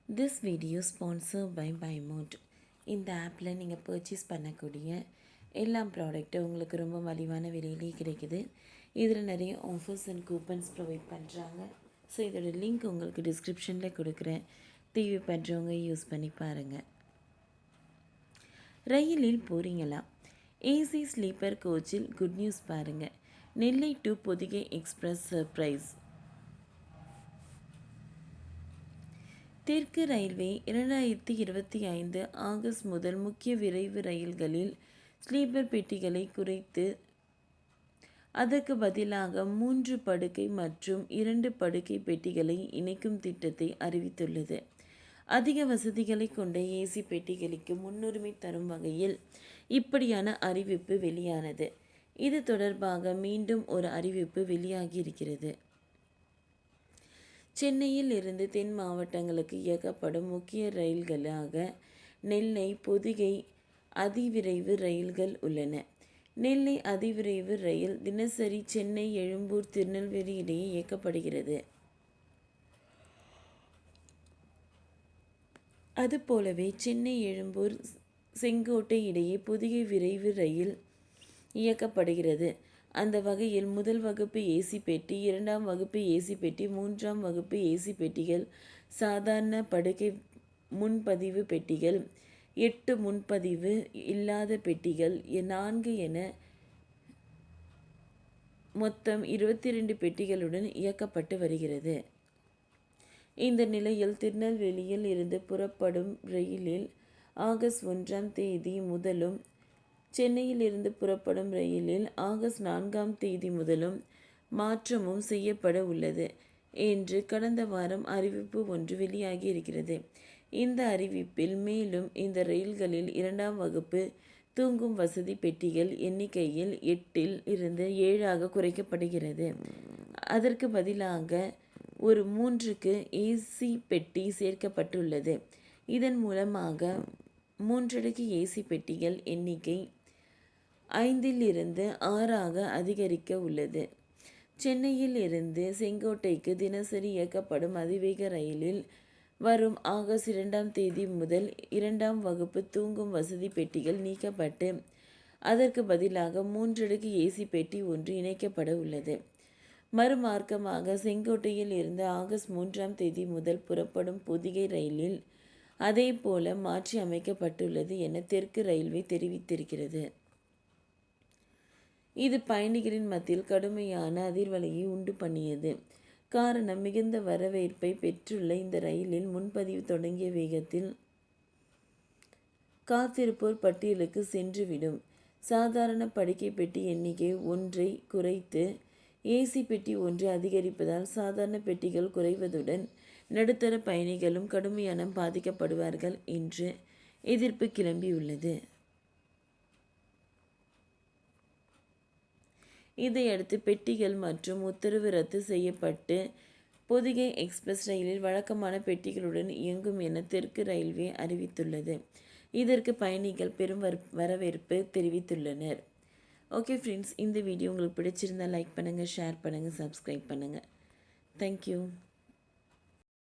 This video sponsored by Buymood. இந்த ஆப்பில் நீங்கள் பர்ச்சேஸ் பண்ணக்கூடிய எல்லா ப்ராடக்ட்டும் உங்களுக்கு ரொம்ப மலிவான விலையிலே கிடைக்குது. இதில் நிறைய ஆஃபர்ஸ் அண்ட் கூப்பன்ஸ் ப்ரொவைட் பண்ணுறாங்க. ஸோ இதோட லிங்க் உங்களுக்கு டிஸ்கிரிப்ஷனில் கொடுக்குறேன். தேவைப்படுறவங்க யூஸ் பண்ணி பாருங்கள். ரயிலில் போகிறீங்களா? ஏசி ஸ்லீப்பர் கோச்சில் குட் நியூஸ் பாருங்கள். நெல்லை டு பொதிகை எக்ஸ்பிரஸ் சர்ப்ரைஸ். தெற்கு ரயில்வே 2025 ஆகஸ்ட் முதல் முக்கிய விரைவு ரயில்களில் ஸ்லீப்பர் பெட்டிகளை குறைத்து அதற்கு பதிலாக 3 படுக்கை மற்றும் 2 படுக்கை பெட்டிகளை இணைக்கும் திட்டத்தை அறிவித்துள்ளது. அதிக வசதிகளை கொண்ட ஏசி பெட்டிகளுக்கு முன்னுரிமை தரும் வகையில் இப்படியான அறிவிப்பு வெளியானது. இது தொடர்பாக மீண்டும் ஒரு அறிவிப்பு வெளியாகியிருக்கிறது. சென்னையில் இருந்து தென் மாவட்டங்களுக்கு இயக்கப்படும் முக்கிய ரயில்களாக நெல்லை பொதிகை அதிவிரைவு ரயில்கள் உள்ளன. நெல்லை அதிவிரைவு ரயில் தினசரி சென்னை எழும்பூர் திருநெல்வேலி இடையே இயக்கப்படுகிறது. அதுபோலவே சென்னை எழும்பூர் செங்கோட்டை இடையே பொதிகை விரைவு ரயில் இயக்கப்படுகிறது. அந்த வகையில் முதல் வகுப்பு ஏசி பெட்டி, 2ஆம் வகுப்பு ஏசி பெட்டி, 3ஆம் வகுப்பு ஏசி பெட்டிகள், சாதாரண படுக்கை முன்பதிவு பெட்டிகள், 8 முன்பதிவு இல்லாத பெட்டிகள் 4 என மொத்தம் 22 பெட்டிகளுடன் இயக்கப்பட்டு வருகிறது. இந்த நிலையில் திருநெல்வேலியில் இருந்து புறப்படும் ரயிலில் ஆகஸ்ட் 1ஆம் தேதி முதலும் சென்னையில் இருந்து புறப்படும் ரயிலில் ஆகஸ்ட் 4ஆம் தேதி முதலும் மாற்றமும் செய்யப்பட உள்ளது என்று கடந்த வாரம் அறிவிப்பு ஒன்று வெளியாகி இருக்கிறது. இந்த அறிவிப்பில் மேலும் இந்த ரயில்களில் 2ஆம் வகுப்பு தூங்கும் வசதி பெட்டிகள் எண்ணிக்கையில் 8இல் இருந்து 7ஆக குறைக்கப்படுகிறது. அதற்கு பதிலாக ஒரு 3க்கு ஏசி பெட்டி சேர்க்கப்பட்டுள்ளது. இதன் மூலமாக 3 அடுக்கு ஏசி பெட்டிகள் எண்ணிக்கை 5இல் இருந்து 6ஆக அதிகரிக்க உள்ளது. சென்னையில் இருந்து செங்கோட்டைக்கு தினசரி இயக்கப்படும் அதிவேக ரயிலில் வரும் ஆகஸ்ட் 2ஆம் தேதி முதல் 2ஆம் வகுப்பு தூங்கும் வசதி பெட்டிகள் நீக்கப்பட்டு அதற்கு பதிலாக 3 அடுக்கு ஏசி பெட்டி ஒன்று இணைக்கப்பட உள்ளது. மறுமார்க்கமாக செங்கோட்டையில் இருந்து ஆகஸ்ட் 3ஆம் தேதி முதல் புறப்படும் பொதிகை ரயிலில் அதே போல மாற்றி அமைக்கப்பட்டுள்ளது என தெற்கு ரயில்வே தெரிவித்திருக்கிறது. இது பயணிகளின் மத்தியில் கடுமையான அதிர்வலையை உண்டு பண்ணியது. காரணம், மிகுந்த வரவேற்பை பெற்றுள்ள இந்த ரயிலில் முன்பதிவு தொடங்கிய வேகத்தில் காத்திருப்போர் பட்டியலுக்கு சென்றுவிடும். சாதாரண படுக்கை பெட்டி எண்ணிக்கை 1ஐ குறைத்து ஏசி பெட்டி 1 அதிகரிப்பதால் சாதாரண பெட்டிகள் குறைவதுடன் நடுத்தர பயணிகளும் கடுமையான பாதிக்கப்படுவார்கள் என்று எதிர்ப்பு கிளம்பியுள்ளது. இதையடுத்து பெட்டிகள் மற்றும் உத்தரவு ரத்து செய்யப்பட்டு பொதிகை எக்ஸ்பிரஸ் ரயிலில் வழக்கமான பெட்டிகளுடன் இயங்கும் என தெற்கு ரயில்வே அறிவித்துள்ளது. இதற்கு பயணிகள் பெரும் வரவேற்பு தெரிவித்துள்ளனர். ஓகே ஃப்ரெண்ட்ஸ், இந்த வீடியோ உங்களுக்கு பிடிச்சிருந்தால் லைக் பண்ணுங்கள், ஷேர் பண்ணுங்கள், சப்ஸ்கிரைப் பண்ணுங்கள். தேங்க்யூ.